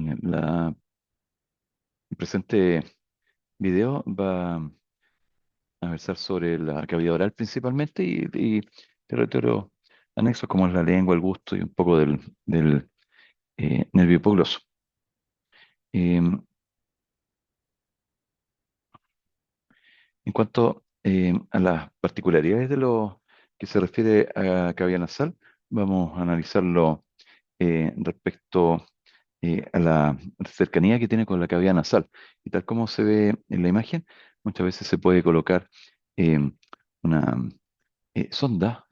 El presente video va a versar sobre la cavidad oral principalmente y territorio anexos como es la lengua, el gusto y un poco del nervio hipogloso. Em, en cuanto a las particularidades de lo que se refiere a cavidad nasal, vamos a analizarlo respecto a la cercanía que tiene con la cavidad nasal. Y tal como se ve en la imagen, muchas veces se puede colocar eh, una sonda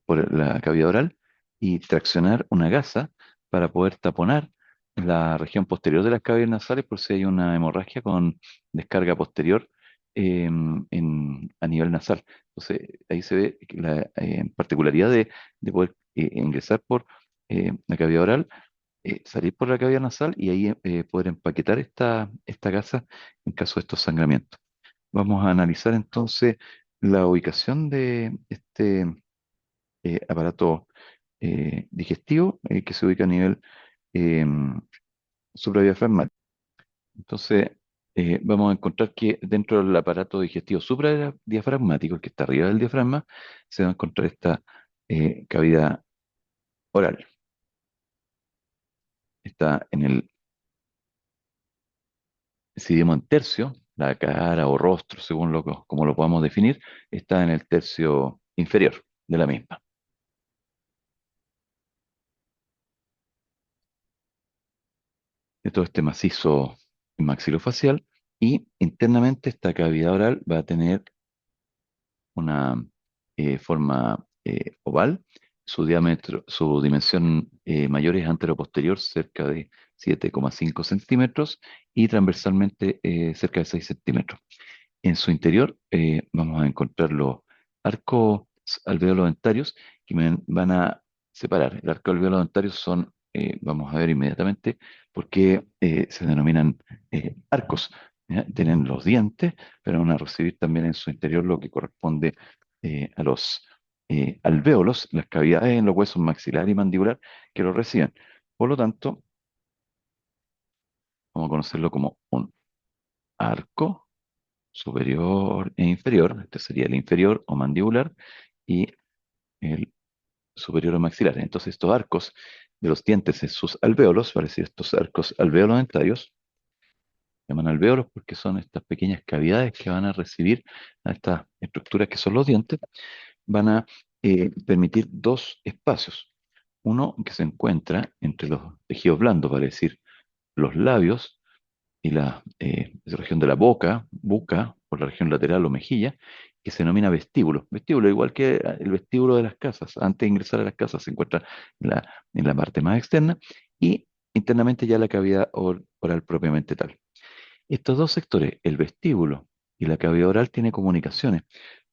por la cavidad oral y traccionar una gasa para poder taponar la región posterior de las cavidades nasales por si hay una hemorragia con descarga posterior a nivel nasal. Entonces, ahí se ve que la particularidad de poder ingresar por la cavidad oral, salir por la cavidad nasal y ahí poder empaquetar esta gasa en caso de estos sangramientos. Vamos a analizar entonces la ubicación de este aparato digestivo que se ubica a nivel eh, supradiafragmático. Entonces, vamos a encontrar que dentro del aparato digestivo supradiafragmático, el que está arriba del diafragma, se va a encontrar esta cavidad oral. Está en el, si dividimos en tercio, la cara o rostro, según como lo podamos definir, está en el tercio inferior de la misma. De todo este macizo maxilofacial y internamente esta cavidad oral va a tener una forma oval, su diámetro, su dimensión mayor es anteroposterior, cerca de 7,5 centímetros y transversalmente cerca de 6 centímetros. En su interior vamos a encontrar los arcos alveolo-dentarios que van a separar. El arco alveolo-dentarios son, vamos a ver inmediatamente, porque se denominan arcos. ¿Ya? Tienen los dientes, pero van a recibir también en su interior lo que corresponde a los alvéolos, las cavidades en los huesos maxilar y mandibular que lo reciben. Por lo tanto, vamos a conocerlo como un arco superior e inferior. Este sería el inferior o mandibular y el superior o maxilar. Entonces, estos arcos de los dientes en sus alvéolos, para decir estos arcos alveolo-dentarios, se llaman alvéolos porque son estas pequeñas cavidades que van a recibir a estas estructuras que son los dientes, van a permitir dos espacios. Uno que se encuentra entre los tejidos blandos, para decir los labios, y la región de la boca, por la región lateral o mejilla, que se denomina vestíbulo. Vestíbulo, igual que el vestíbulo de las casas. Antes de ingresar a las casas se encuentra en la parte más externa y internamente ya la cavidad oral propiamente tal. Estos dos sectores, el vestíbulo y la cavidad oral, tienen comunicaciones.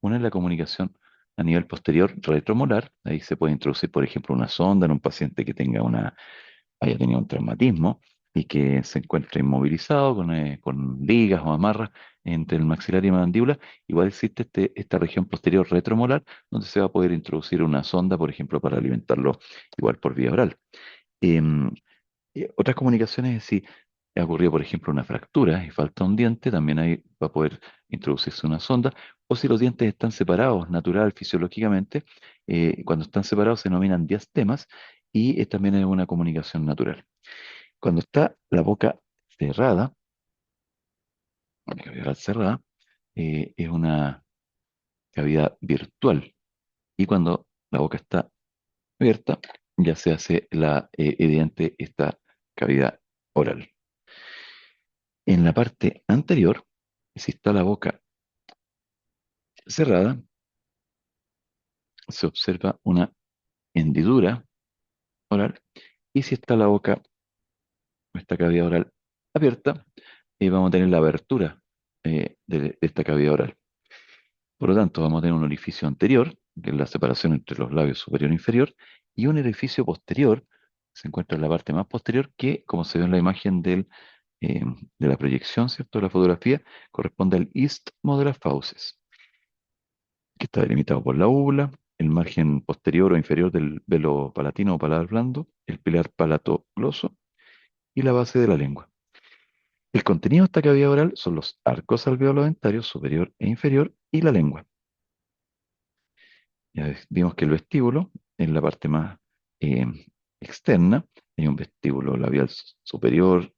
Una es la comunicación a nivel posterior retromolar. Ahí se puede introducir, por ejemplo, una sonda en un paciente que haya tenido un traumatismo y que se encuentre inmovilizado con ligas o amarras entre el maxilar y la mandíbula. Igual existe esta región posterior retromolar donde se va a poder introducir una sonda, por ejemplo, para alimentarlo igual por vía oral. Em, Otras comunicaciones, si ha ocurrido, por ejemplo, una fractura y falta un diente, también ahí va a poder introducirse una sonda. O si los dientes están separados natural, fisiológicamente, cuando están separados se denominan diastemas y también es una comunicación natural. Cuando está la boca cerrada, la cavidad cerrada, es una cavidad virtual. Y cuando la boca está abierta, ya se hace evidente esta cavidad oral. En la parte anterior, si está la boca cerrada, se observa una hendidura oral. Y si está la boca, esta cavidad oral abierta, vamos a tener la abertura de esta cavidad oral. Por lo tanto, vamos a tener un orificio anterior, que es la separación entre los labios superior e inferior, y un orificio posterior, que se encuentra en la parte más posterior, que, como se ve en la imagen de la proyección, ¿cierto? De la fotografía, corresponde al istmo de las fauces, que está delimitado por la úvula, el margen posterior o inferior del velo palatino o paladar blando, el pilar palatogloso y la base de la lengua. El contenido de esta cavidad oral son los arcos alveolo-dentarios superior e inferior y la lengua. Vimos que el vestíbulo, en la parte más eh, externa, hay un vestíbulo labial superior,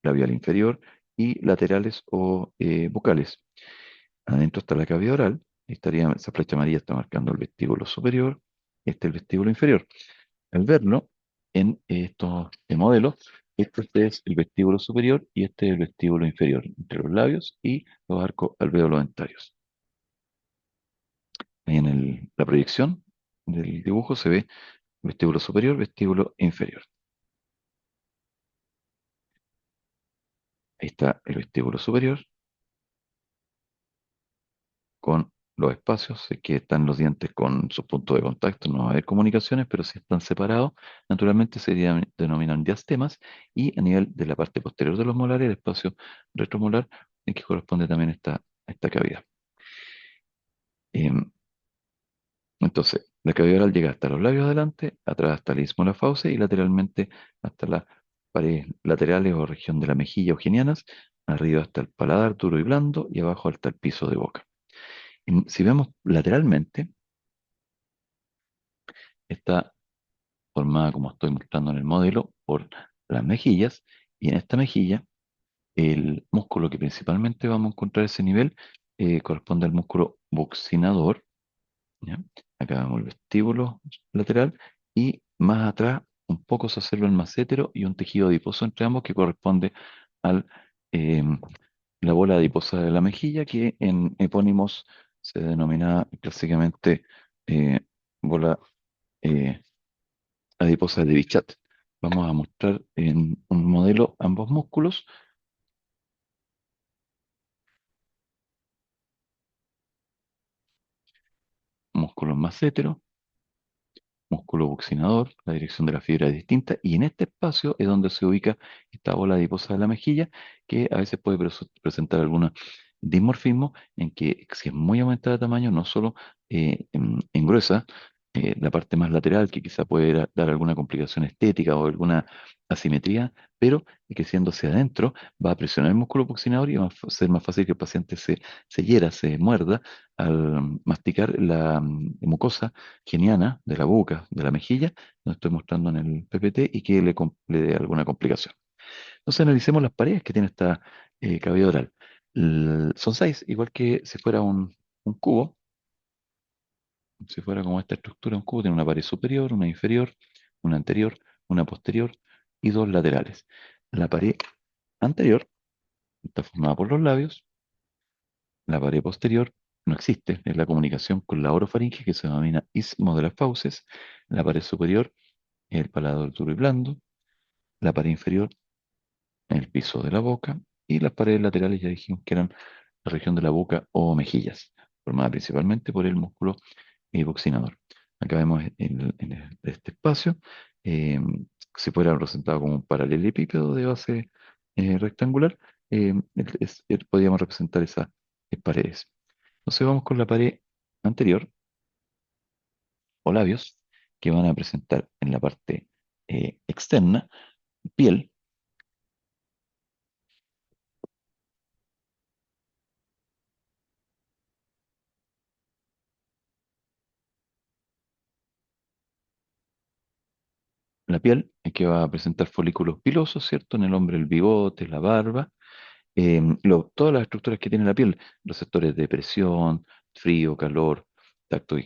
labial inferior y laterales o bucales. Adentro está la cavidad oral, estaría, esa flecha amarilla está marcando el vestíbulo superior, este es el vestíbulo inferior. Al verlo en estos modelos, este es el vestíbulo superior y este es el vestíbulo inferior, entre los labios y los arcos alveolo-dentarios. Ahí en la proyección del dibujo se ve vestíbulo superior, vestíbulo inferior. Ahí está el vestíbulo superior con los espacios, sé que están los dientes con sus puntos de contacto, no va a haber comunicaciones, pero si están separados, naturalmente se denominan diastemas, y a nivel de la parte posterior de los molares, el espacio retromolar, en que corresponde también esta cavidad. Em, entonces, la cavidad oral llega hasta los labios adelante, atrás hasta el istmo de la fauce y lateralmente hasta las paredes laterales o región de la mejilla o genianas, arriba hasta el paladar duro y blando y abajo hasta el piso de boca. Si vemos lateralmente, está formada, como estoy mostrando en el modelo, por las mejillas, y en esta mejilla el músculo que principalmente vamos a encontrar a ese nivel corresponde al músculo buccinador, ¿ya? Acá vemos el vestíbulo lateral y más atrás un poco se observa el massétero y un tejido adiposo entre ambos que corresponde al eh, la bola adiposa de la mejilla, que en epónimos se denomina clásicamente eh, bola eh, adiposa de Bichat. Vamos a mostrar en un modelo ambos músculos, músculo massétero, músculo buccinador, la dirección de la fibra es distinta, y en este espacio es donde se ubica esta bola adiposa de la mejilla, que a veces puede presentar algún dimorfismo en que si es muy aumentada de tamaño, no solo engruesa la parte más lateral, que quizá puede dar alguna complicación estética o alguna asimetría, pero que siendo hacia adentro va a presionar el músculo buccinador y va a ser más fácil que el paciente se hiera, se muerda al masticar la mucosa geniana de la boca, de la mejilla, lo estoy mostrando en el PPT y que le dé alguna complicación. Entonces analicemos las paredes que tiene esta cavidad oral. Son seis, igual que si fuera un cubo, si fuera como esta estructura, un cubo tiene una pared superior, una inferior, una anterior, una posterior y dos laterales. La pared anterior está formada por los labios, la pared posterior no existe, es la comunicación con la orofaringe que se denomina istmo de las fauces. La pared superior el paladar duro y blando, la pared inferior, el piso de la boca y las paredes laterales ya dijimos que eran la región de la boca o mejillas, formada principalmente por el músculo buccinador. Acá vemos este espacio, eh, si fuera representado como un paralelepípedo de base rectangular, podríamos representar esas paredes. Entonces vamos con la pared anterior o labios, que van a presentar en la parte externa piel. La piel que va a presentar folículos pilosos, ¿cierto? En el hombre el bigote, la barba, todas las estructuras que tiene la piel, receptores de presión, frío, calor, tacto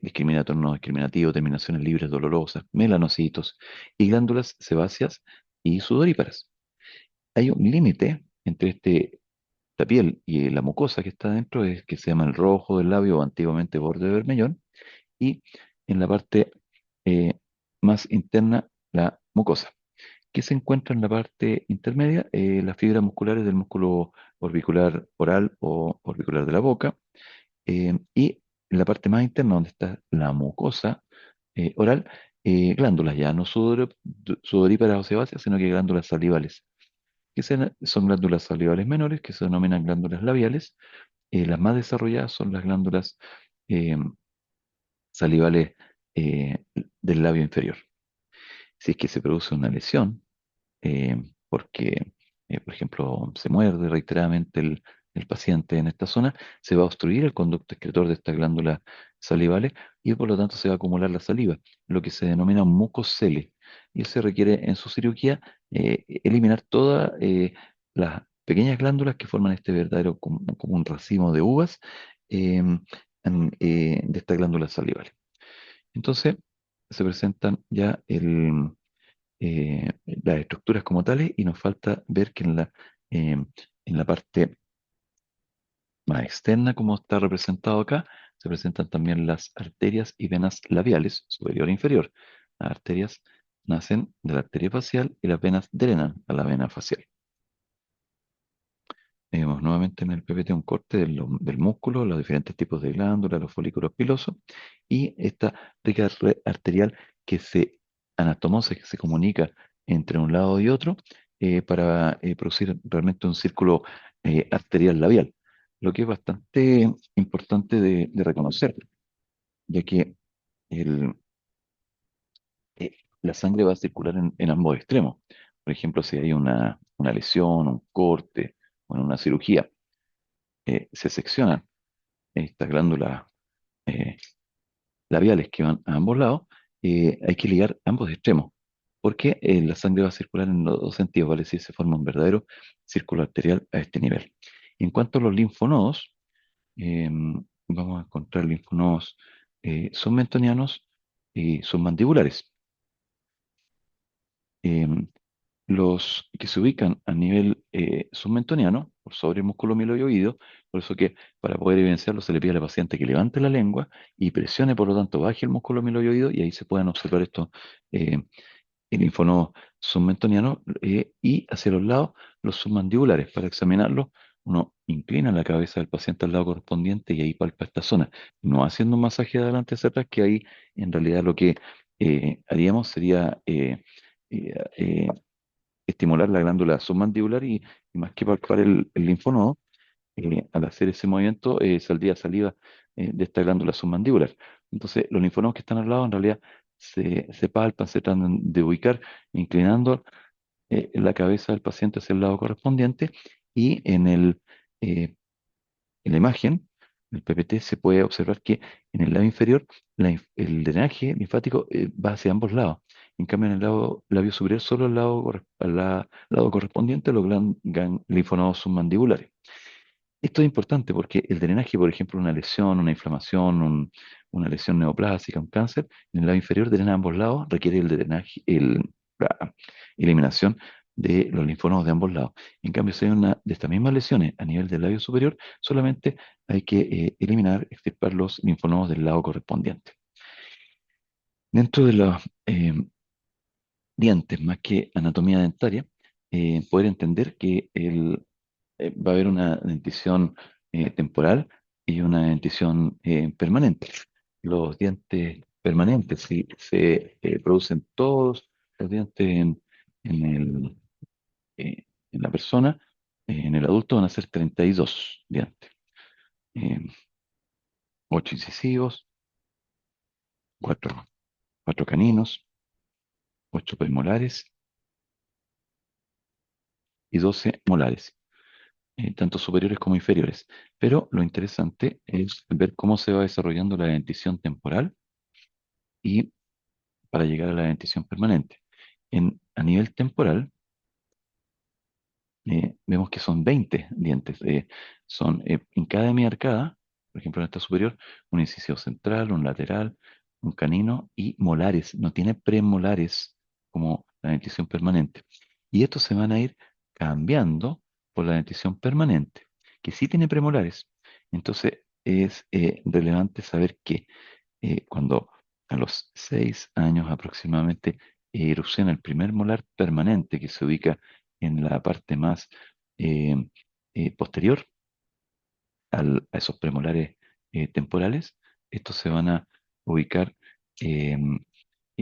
discriminatorio, no discriminativo, terminaciones libres dolorosas, melanocitos y glándulas sebáceas y sudoríparas. Hay un límite entre esta piel y la mucosa que está dentro, que se llama el rojo del labio o antiguamente borde de vermellón, y en la parte eh, más interna la mucosa, que se encuentra en la parte intermedia, las fibras musculares del músculo orbicular oral o orbicular de la boca, y en la parte más interna, donde está la mucosa oral, glándulas ya no sudoríparas o sebáceas, sino que glándulas salivales, que son glándulas salivales menores, que se denominan glándulas labiales. Las más desarrolladas son las glándulas eh, salivales del labio inferior. Si es que se produce una lesión porque, por ejemplo, se muerde reiteradamente el paciente en esta zona, se va a obstruir el conducto excretor de estas glándulas salivales y por lo tanto se va a acumular la saliva, lo que se denomina un mucocele. Y se requiere en su cirugía eliminar todas las pequeñas glándulas que forman este verdadero como un racimo de uvas de estas glándulas salivales. Entonces se presentan ya las estructuras como tales y nos falta ver que en la parte más externa, como está representado acá, se presentan también las arterias y venas labiales, superior e inferior. Las arterias nacen de la arteria facial y las venas drenan a la vena facial. Vemos nuevamente en el PPT un corte del músculo, los diferentes tipos de glándulas, los folículos pilosos y esta rica red arterial que se anastomosa, que se comunica entre un lado y otro para producir realmente un círculo arterial labial, lo que es bastante importante de reconocer, ya que el, la sangre va a circular en ambos extremos. Por ejemplo, si hay una lesión, un corte o en una cirugía, se seccionan estas glándulas eh, labiales que van a ambos lados, hay que ligar ambos extremos, porque la sangre va a circular en los dos sentidos, ¿vale? Si se forma un verdadero círculo arterial a este nivel. En cuanto a los linfonodos, eh, vamos a encontrar linfonodos submentonianos y submandibulares. Em, los que se ubican a nivel submentoniano, por sobre el músculo mieloide, por eso que para poder evidenciarlo se le pide al paciente que levante la lengua y presione, por lo tanto, baje el músculo mieloide y ahí se pueden observar estos eh, el linfonodo submentoniano y hacia los lados los submandibulares. Para examinarlo, uno inclina la cabeza del paciente al lado correspondiente y ahí palpa esta zona, no haciendo un masaje de adelante hacia atrás, que ahí en realidad lo que haríamos sería estimular la glándula submandibular y más que palpar el linfonodo, al hacer ese movimiento saldría saliva de esta glándula submandibular. Entonces, los linfonodos que están al lado en realidad se palpan, se tratan de ubicar, inclinando la cabeza del paciente hacia el lado correspondiente y eh, en la imagen, el PPT, se puede observar que en el lado inferior el drenaje linfático va hacia ambos lados. En cambio, en el lado labio superior, solo al lado correspondiente a los linfonodos submandibulares. Esto es importante porque el drenaje, por ejemplo, una lesión, una inflamación, una lesión neoplásica, un cáncer, en el lado inferior drena a ambos lados, requiere el drenaje, la eliminación de los linfonodos de ambos lados. En cambio, si hay una de estas mismas lesiones a nivel del labio superior, solamente hay que eliminar, extirpar los linfonodos del lado correspondiente. Dentro de los dientes, más que anatomía dentaria, poder entender que va a haber una dentición temporal y una dentición permanente. Los dientes permanentes, si se producen todos los dientes en en la persona, en el adulto van a ser 32 dientes. Eh, 8 incisivos, 4 caninos, 8 premolares y 12 molares, tanto superiores como inferiores. Pero lo interesante es ver cómo se va desarrollando la dentición temporal y para llegar a la dentición permanente. A nivel temporal, vemos que son 20 dientes. Son en cada hemiarcada, por ejemplo, en esta superior, un incisivo central, un lateral, un canino y molares. No tiene premolares como la dentición permanente. Y estos se van a ir cambiando por la dentición permanente, que sí tiene premolares. Entonces es relevante saber que cuando a los 6 años aproximadamente erupciona el primer molar permanente que se ubica en la parte más eh, posterior a esos premolares temporales, estos se van a ubicar, eh,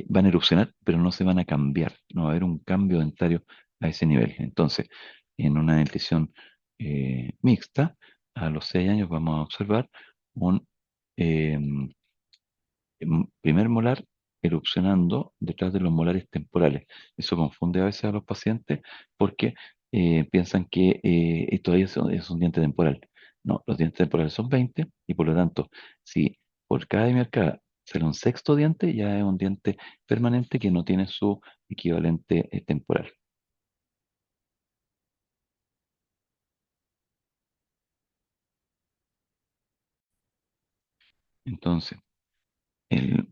van a erupcionar, pero no se van a cambiar, no va a haber un cambio dentario a ese nivel. Entonces, en una dentición mixta, a los 6 años vamos a observar un, eh, primer molar erupcionando detrás de los molares temporales. Eso confunde a veces a los pacientes porque piensan que todavía es un diente temporal. No, los dientes temporales son 20 y por lo tanto, si por cada y arcada sale un sexto diente, ya es un diente permanente que no tiene su equivalente temporal. Entonces, el,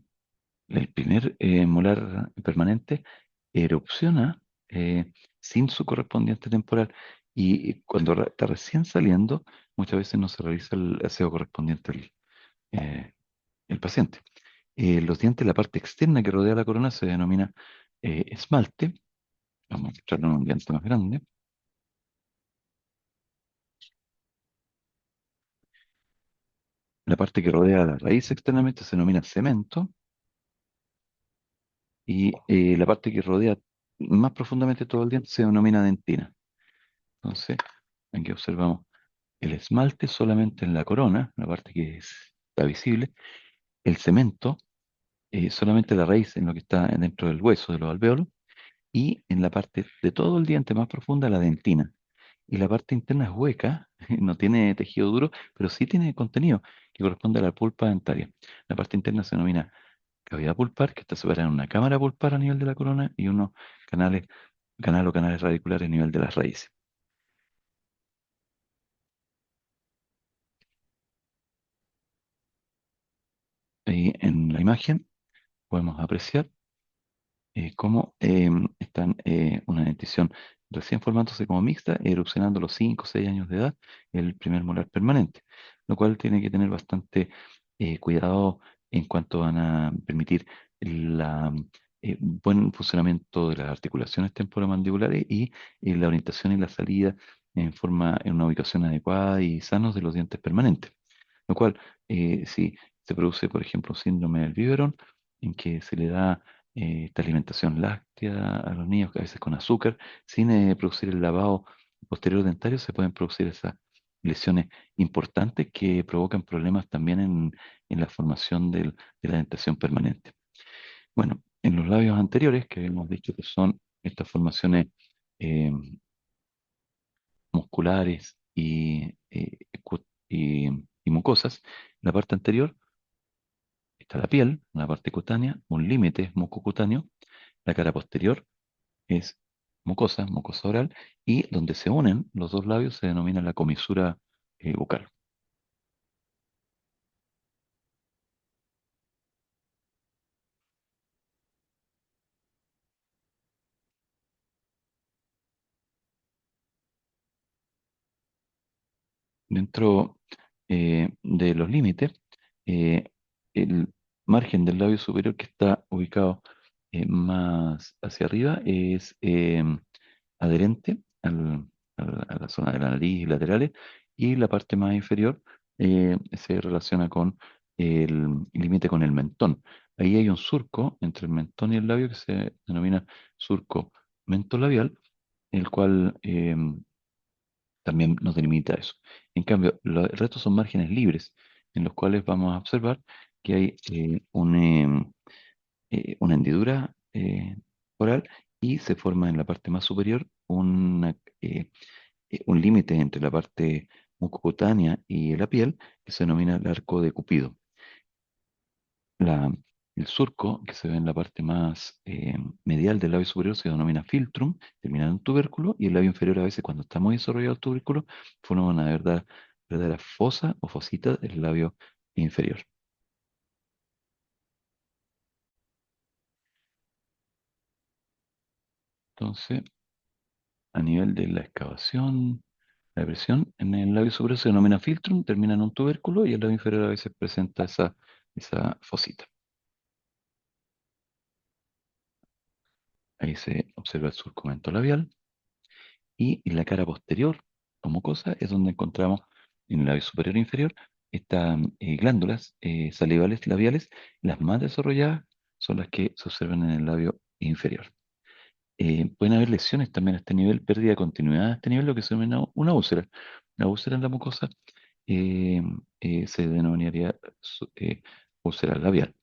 el primer molar permanente erupciona sin su correspondiente temporal y cuando está recién saliendo, muchas veces no se realiza el aseo correspondiente eh, el paciente. Los dientes, la parte externa que rodea la corona se denomina esmalte. Vamos a mostrarlo en un diente más grande. La parte que rodea la raíz externamente se denomina cemento y la parte que rodea más profundamente todo el diente se denomina dentina. Entonces, aquí observamos el esmalte solamente en la corona, la parte que está visible, el cemento solamente la raíz en lo que está dentro del hueso de los alvéolos y en la parte de todo el diente más profunda la dentina. Y la parte interna es hueca, no tiene tejido duro, pero sí tiene contenido que corresponde a la pulpa dentaria. La parte interna se denomina cavidad pulpar, que está separada en una cámara pulpar a nivel de la corona y unos canales, canal o canales radiculares a nivel de las raíces. Ahí en la imagen podemos apreciar cómo están una dentición recién formándose como mixta, erupcionando a los 5 o 6 años de edad, el primer molar permanente, lo cual tiene que tener bastante cuidado en cuanto van a permitir la buen funcionamiento de las articulaciones temporomandibulares y la orientación y la salida en una ubicación adecuada y sanos de los dientes permanentes. Lo cual, si se produce, por ejemplo, síndrome del biberón, en que se le da esta alimentación láctea a los niños, a veces con azúcar, sin producir el lavado posterior dentario, se pueden producir esas lesiones importantes que provocan problemas también en la formación de la dentación permanente. Bueno, en los labios anteriores, que hemos dicho que son estas formaciones eh, musculares y mucosas, la parte anterior está la piel, la parte cutánea, un límite mucocutáneo, la cara posterior es mucosa oral, y donde se unen los dos labios se denomina la comisura bucal. Dentro de los límites, eh, el margen del labio superior que está ubicado más hacia arriba es adherente a la zona de la nariz y laterales, y la parte más inferior se relaciona con el límite con el mentón. Ahí hay un surco entre el mentón y el labio que se denomina surco mentolabial, el cual también nos delimita eso. En cambio, el resto son márgenes libres, en los cuales vamos a observar que hay una hendidura oral y se forma en la parte más superior un límite entre la parte mucocutánea y la piel que se denomina el arco de Cupido. La- el surco, que se ve en la parte más medial del labio superior, se denomina filtrum, terminado en tubérculo, y el labio inferior a veces, cuando está muy desarrollado el tubérculo, forma una verdadera fosa o fosita del labio inferior. Entonces, a nivel de la excavación, la depresión en el labio superior se denomina filtrum, termina en un tubérculo, y el labio inferior a veces presenta esa fosita. Ahí se observa el surcomento labial. Y en la cara posterior o mucosa es donde encontramos en el labio superior e inferior estas glándulas salivales labiales. Las más desarrolladas son las que se observan en el labio inferior. Pueden haber lesiones también a este nivel, pérdida de continuidad a este nivel, lo que se denomina una úlcera. La úlcera en la mucosa eh, se denominaría úlcera labial.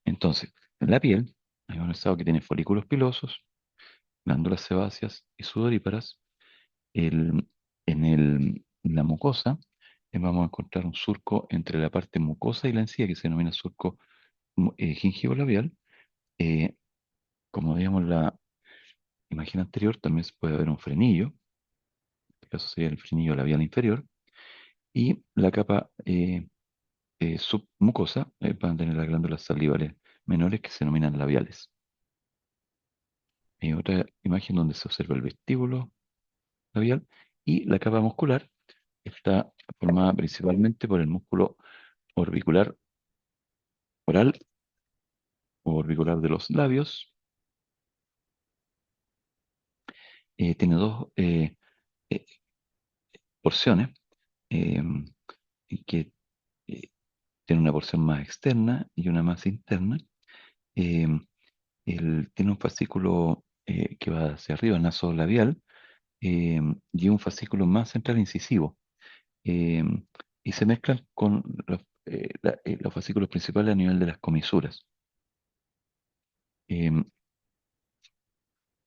Entonces, en la piel hay un estado que tiene folículos pilosos, glándulas sebáceas y sudoríparas. El, en la mucosa vamos a encontrar un surco entre la parte mucosa y la encía que se denomina surco gingivo-labial. Eh, Como veíamos en la imagen anterior, también se puede ver un frenillo, en este caso sería el frenillo labial inferior, y la capa submucosa van a tener las glándulas salivales menores que se denominan labiales. Hay otra imagen donde se observa el vestíbulo labial y la capa muscular está formada principalmente por el músculo orbicular oral o orbicular de los labios. Tiene dos eh, porciones eh, que eh, tiene una porción más externa y una más interna. Eh, Tiene un fascículo que va hacia arriba, nasolabial, eh, y un fascículo más central incisivo. eh, y se mezclan con los fascículos principales a nivel de las comisuras. Eh,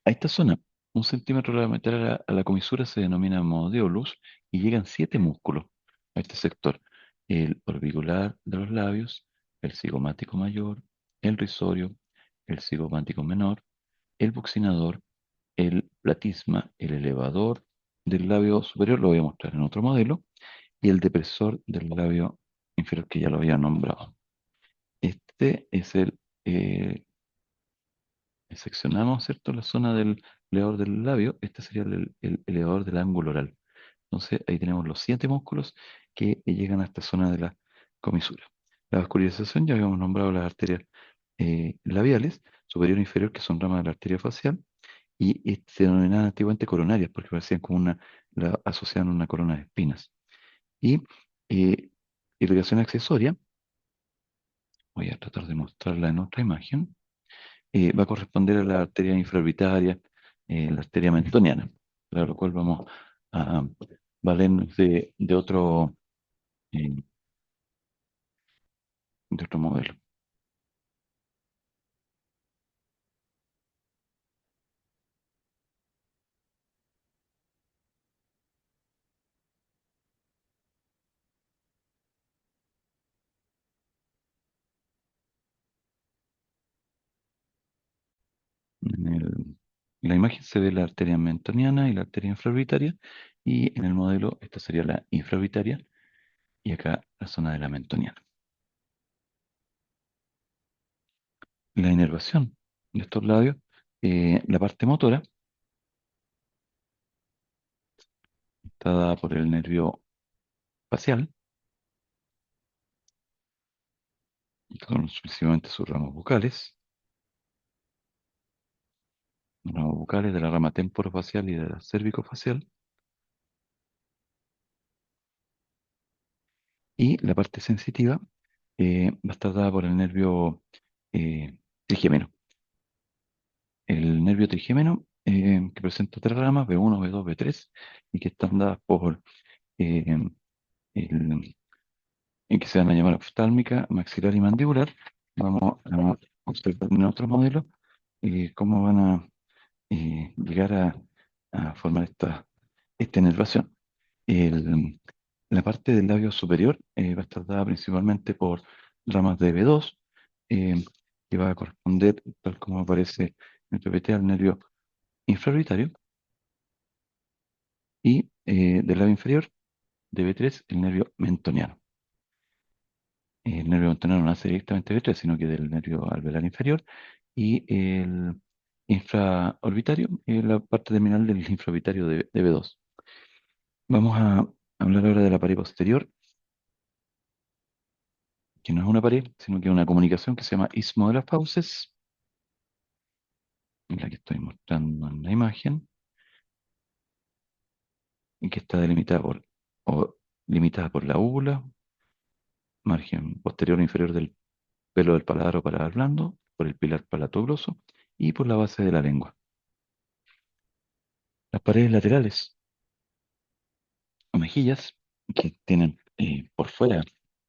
a esta zona, 1 centímetro lateral a la comisura se denomina modiolus y llegan 7 músculos a este sector. El orbicular de los labios, el cigomático mayor, el risorio, el cigomático menor, el buccinador, el platisma, el elevador del labio superior, lo voy a mostrar en otro modelo, y el depresor del labio inferior que ya lo había nombrado. Este es seccionamos, ¿cierto? La zona del elevador del labio, este sería el elevador del ángulo oral. Entonces ahí tenemos los 7 músculos que llegan a esta zona de la comisura. La vascularización, ya habíamos nombrado las arterias labiales, superior e inferior, que son ramas de la arteria facial, y se denominaban antiguamente coronarias, porque parecían como la asociaban a una corona de espinas. Y eh, irrigación accesoria, voy a tratar de mostrarla en otra imagen, va a corresponder a la arteria infraorbitaria, la arteria mentoniana, para lo cual vamos a valernos eh, de otro modelo. En la imagen se ve la arteria mentoniana y la arteria infraorbitaria, y en el modelo esta sería la infraorbitaria y acá la zona de la mentoniana. La inervación de estos labios, la parte motora está dada por el nervio facial, con sucesivamente sus ramos bucales de la rama temporofacial y de la cervicofacial, y la parte sensitiva va a estar dada por el nervio trigémino. El nervio trigémino, que presenta 3 ramas, B1, B2, B3, y que están dadas por eh, el, en que se van a llamar oftálmica, maxilar y mandibular. Vamos a observar en otro modelo cómo van a llegar a formar esta inervación. El- la parte del labio superior va a estar dada principalmente por ramas de B2, eh, que va a corresponder, tal como aparece en el PPT, al nervio infraorbitario, y del labio inferior, de B3, el nervio mentoniano. El nervio mentoniano no nace directamente de B3, sino que del nervio alveolar inferior, y el infraorbitario es la parte terminal del infraorbitario de B2. Vamos a hablar ahora de la pared posterior, que no es una pared, sino que es una comunicación que se llama istmo de las fauces, en la que estoy mostrando en la imagen, y que está delimitada o limitada por la úvula, margen posterior o inferior del pelo del paladar o paladar blando, por el pilar palatogloso y por la base de la lengua. Las paredes laterales o mejillas, que tienen por fuera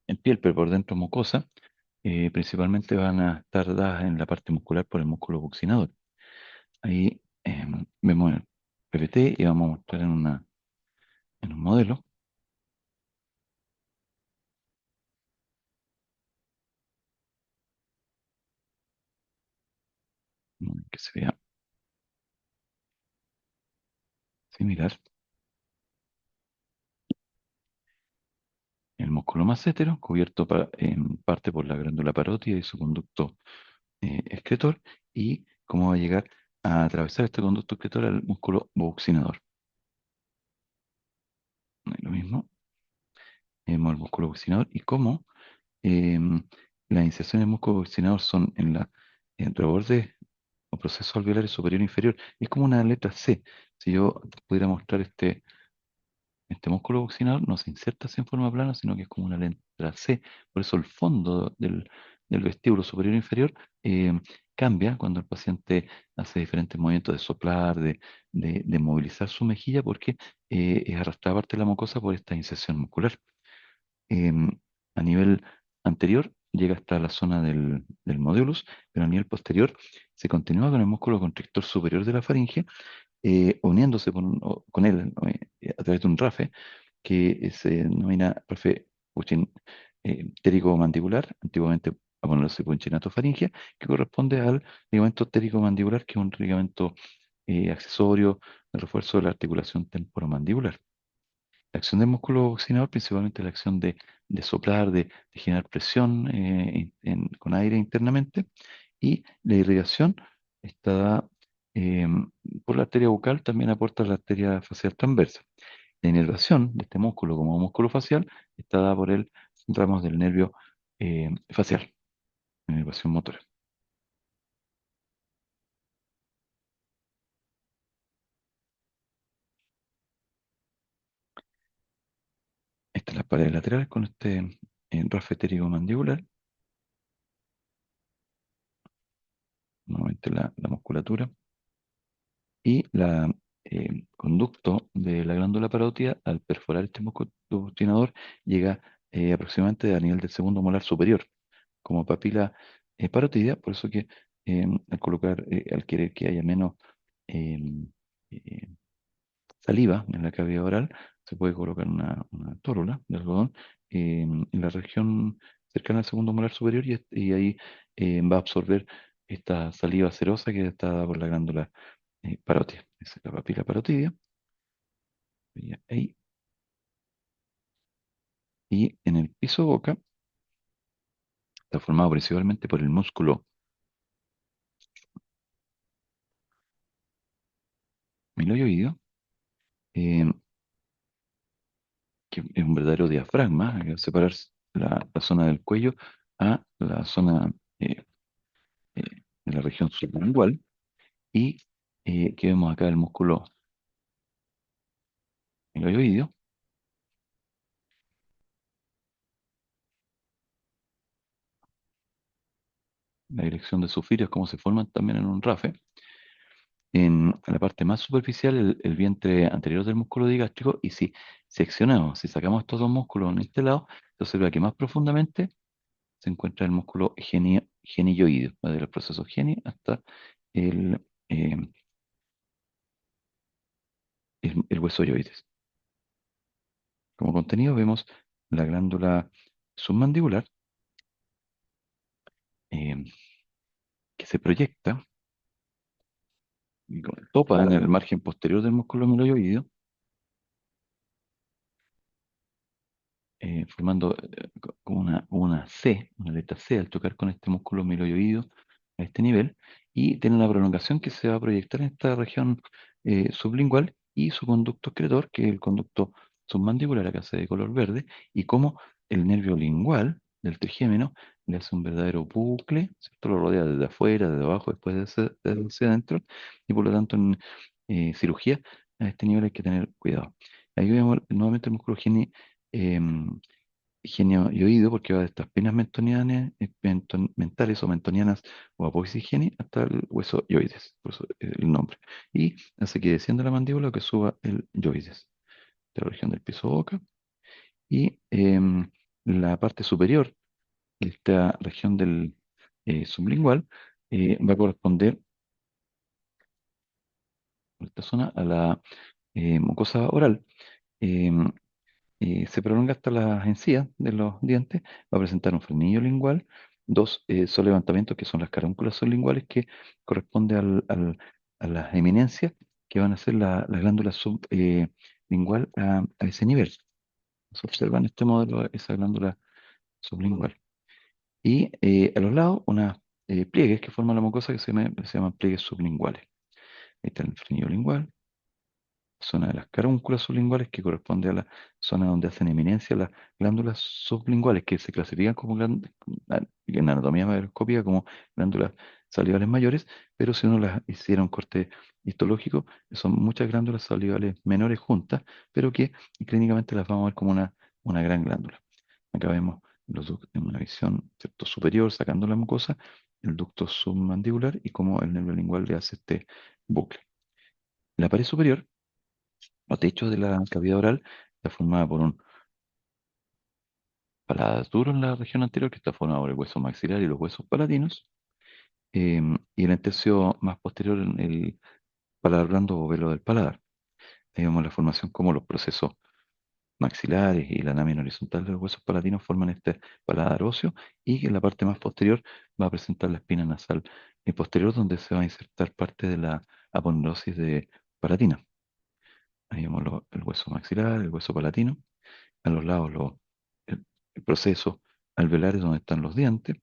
en piel, pero por dentro mucosa, principalmente van a estar dadas en la parte muscular por el músculo buccinador. Ahí vemos el PPT y vamos a mostrar en un modelo que se vea similar. El músculo massétero, cubierto en parte por la glándula parótida y su conducto excretor, y cómo va a llegar a atravesar este conducto excretor al músculo buccinador. Lo mismo, vemos el músculo buccinador y cómo em, las inserciones del músculo buccinador son entre bordes o proceso alveolar superior e inferior. Es como una letra C. Si yo pudiera mostrar este músculo buccinador, no se inserta así en forma plana, sino que es como una letra C. Por eso el fondo del vestíbulo superior e inferior eh, cambia cuando el paciente hace diferentes movimientos de soplar, de movilizar su mejilla, porque es arrastrada parte de la mucosa por esta inserción muscular. em, a nivel anterior llega hasta la zona del modulus, pero a nivel posterior se continúa con el músculo constrictor superior de la faringe, uniéndose con él a través de un RAFE que se denomina RAFE mandibular, antiguamente aponeurosis faringe, que corresponde al ligamento mandibular, que es un ligamento accesorio de refuerzo de la articulación temporomandibular. La acción del músculo coccinador, principalmente la acción de soplar, de generar presión con aire internamente, y la irrigación está dada por la arteria bucal, también aporta la arteria facial transversa. La inervación de este músculo como músculo facial está dada por el ramos del nervio facial, inervación motora. Estas las paredes laterales con este rafe mandibular, nuevamente la musculatura. Y la conducto de la glándula parótida, al perforar este músculo obstinador, llega aproximadamente a nivel del segundo molar superior, como papila parótida, por eso que al querer que haya menos em, eh, saliva en la cavidad oral, se puede colocar una tórula de algodón en la región cercana al segundo molar superior y ahí va a absorber esta saliva serosa que está dada por la glándula parótida. Esa es la papila parotidia. Ahí. Y en el piso boca está formado principalmente por el músculo miloioideo, eh, que es un verdadero diafragma, que va a separar la zona del cuello a la zona eh, eh, de la región sublingual. Y que vemos acá el músculo miloioideo, la dirección de sus fibras, cómo se forman también en un RAFE. En la parte más superficial, el vientre anterior del músculo digástrico, y si seccionamos, si sacamos estos dos músculos en este lado, entonces ve que más profundamente se encuentra el músculo genioide, va desde el proceso geni hasta el, eh, el hueso ovoides. Como contenido vemos la glándula submandibular, eh, que se proyecta y topa en el margen posterior del músculo miloioideo, formando como una C, una letra C al tocar con este músculo miloioideo a este nivel, y tiene una prolongación que se va a proyectar en esta región sublingual y su conducto excretor, que es el conducto submandibular, acá se ve de color verde, y como el nervio lingual del trigémino le hace un verdadero bucle, ¿cierto? Lo rodea desde afuera, desde abajo, después desde hacia adentro, y por lo tanto en cirugía a este nivel hay que tener cuidado. Ahí vemos nuevamente el músculo em, genio y oído, porque va de estas penas mentonianas, mentales o mentonianas o apófisis geni hasta el hueso yoides, por eso el nombre. Y hace que descienda la mandíbula o que suba el yoides de la región del piso boca. Y la parte superior, esta región del sublingual va a corresponder, esta zona, a la mucosa oral. Em, Se prolonga hasta las encías de los dientes, va a presentar un frenillo lingual, dos son levantamientos que son las carúnculas sublinguales que corresponde a las eminencias que van a ser las glándulas sublingual a ese nivel. Se observa en este modelo esa glándula sublingual. Y a los lados unas pliegues que forman la mucosa que se llaman pliegues sublinguales. Ahí está el frenillo lingual, zona de las carúnculas sublinguales, que corresponde a la zona donde hacen eminencia las glándulas sublinguales, que se clasifican como en anatomía macroscópica como glándulas salivales mayores, pero si uno las hiciera un corte histológico, son muchas glándulas salivales menores juntas, pero que clínicamente las vamos a ver como una gran glándula. Acá vemos en una visión, ¿cierto?, superior, sacando la mucosa, el ducto submandibular y cómo el nervio lingual le hace este bucle. La pared superior o techo de la cavidad oral está formada por un paladar duro en la región anterior, que está formado por el hueso maxilar y los huesos palatinos, y el tercio más posterior, en el paladar blando o velo del paladar. Ahí vemos la formación como los procesos maxilares y la lámina horizontal de los huesos palatinos forman este paladar óseo, y que en la parte más posterior va a presentar la espina nasal posterior, donde se va a insertar parte de la aponeurosis de palatina. Ahí vemos el hueso maxilar, el hueso palatino, a los lados el proceso alveolares donde están los dientes.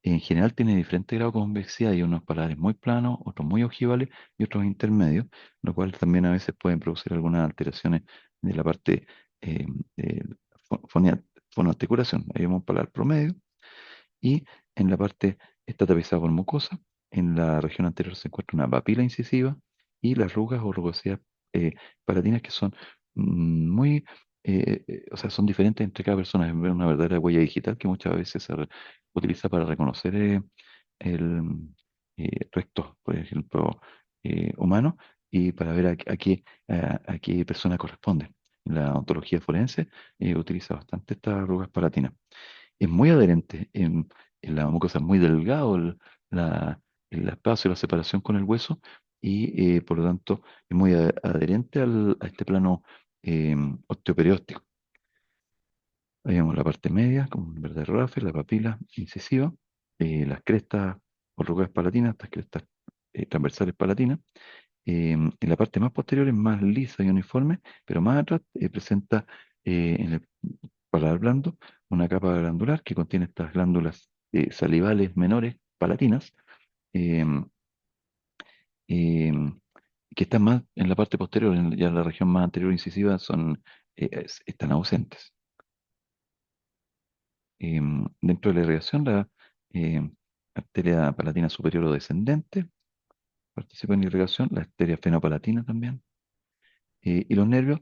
En general tiene diferente grado de convexidad, hay unos paladares muy planos, otros muy ojivales y otros intermedios, lo cual también a veces pueden producir algunas alteraciones de la parte de fonoarticulación. Ahí vemos un paladar promedio, y en la parte está tapizada por mucosa. En la región anterior se encuentra una papila incisiva y las rugas o rugosidades eh, palatinas que son muy, o sea, son diferentes entre cada persona. Es una verdadera huella digital que muchas veces utiliza para reconocer el recto, por ejemplo, humano, y para ver a qué persona corresponde. La ontología forense utiliza bastante estas arrugas palatinas. Es muy adherente, en la mucosa es muy delgado el espacio, la separación con el hueso, y por lo tanto es muy adherente a este plano osteoperióstico. Ahí vemos la parte media con un verde rafe, la papila incisiva, las crestas o palatinas, estas crestas transversales palatinas. En la parte más posterior es más lisa y uniforme, pero más atrás presenta en el paladar blando una capa glandular que contiene estas glándulas salivales menores palatinas, em, em, que están más en la parte posterior, ya en la región más anterior incisiva están ausentes. Dentro de la irrigación, la arteria palatina superior o descendente participa en la irrigación, la arteria fenopalatina también, y los nervios,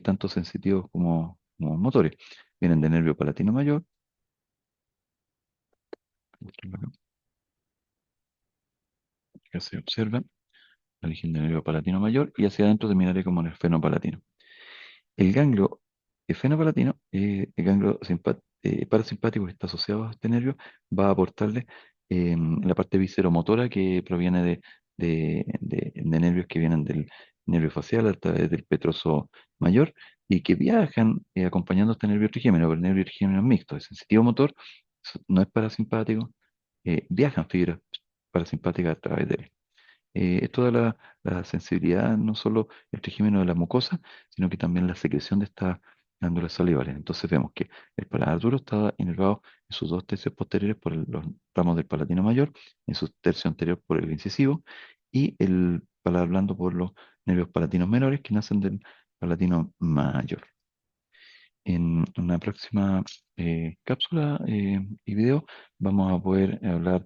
tanto sensitivos como motores, vienen del nervio palatino mayor, que se observa la región del nervio palatino mayor, y hacia adentro terminaré como en el fenopalatino. El ganglio fenopalatino, el ganglio parasimpático que está asociado a este nervio, va a aportarle la parte visceromotora que proviene de nervios que vienen del nervio facial a través del petroso mayor, y que viajan acompañando este nervio trigémino, pero el nervio trigémino es mixto, es sensitivo motor, no es parasimpático, viajan fibras parasimpáticas a través de él. Es toda la sensibilidad, no solo el trigémino de la mucosa, sino que también la secreción de estas glándulas salivales. Entonces vemos que el paladar duro está inervado en sus dos tercios posteriores por los ramos del palatino mayor, en su tercio anterior por el incisivo, y el paladar blando por los nervios palatinos menores que nacen del palatino mayor. En una próxima cápsula y video vamos a poder hablar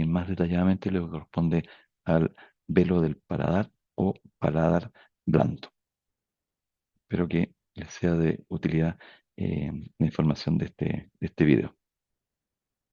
más detalladamente de lo que corresponde al velo del paladar o paladar blando. Espero que les sea de utilidad la información de este video.